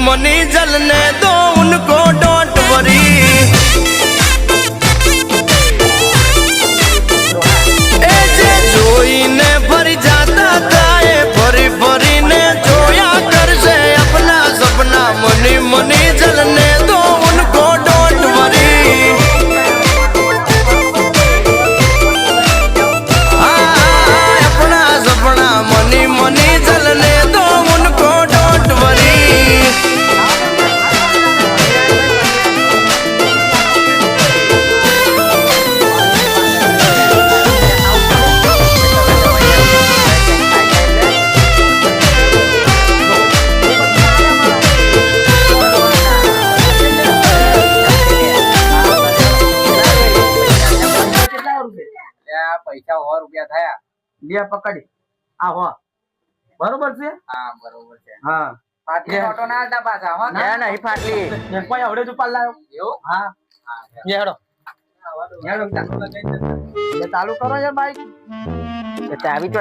money जलने दो उनको डोंट वरी જોઈને ભરી જાતા કાએ ભરી ભરીને જોયા કરશે अपना सपना मनी मनी जलने दो उनको डोंट वरी अपना सपना मनी मनी जलने दो उनको डोंट वरी પૈસા 100 રૂપિયા થયા બે પકડી આ હો બરોબર છે હા બરોબર છે હા પાટલી ઓટો ના આલતા પાછા હો ના નહીં ફાટલી ને કોઈ આવડે જ ઉપાડ લાયો એવું હા હેડો ચાલુ કરો યાર બાઈક ચાવી તો